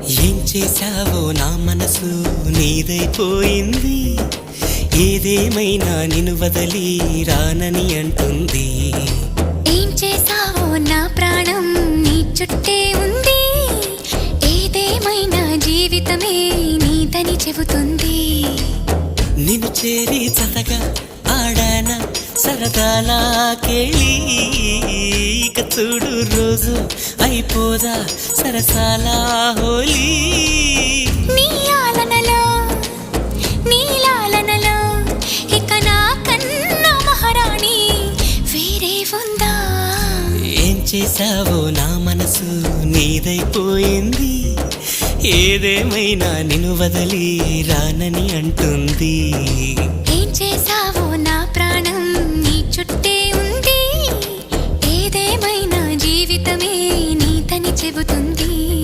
ఏం చేశావో నా మనసు నీదైపోయింది. ఏదేమైనా నిన్ను వదలి రానని అంటుంది. ఏం చేశావో నా ప్రాణం నీ చుట్టే ఉంది. ఏదేమైనా జీవితమే నీదని చెబుతుంది. నిన్ను చేరి చతగా ఆడాన సరదాలా కేళి. ఇక చూడు రోజు అయిపోదా సరసాలా హోలీ. నీ ఆలనలో నీ లాలనలో ఇక నా కన్నా మహారాణి వేరే ఉందా? ఏం చేశావో నా మనసు నీదైపోయింది. ఏదేమైనా నిన్ను వదలి రానని అంటుంది. ఏం చేశావో నా ప్రాణం నీ చుట్టే ఉంది. ఏదేమైనా జీవితమే నీదని చెబుతుంది.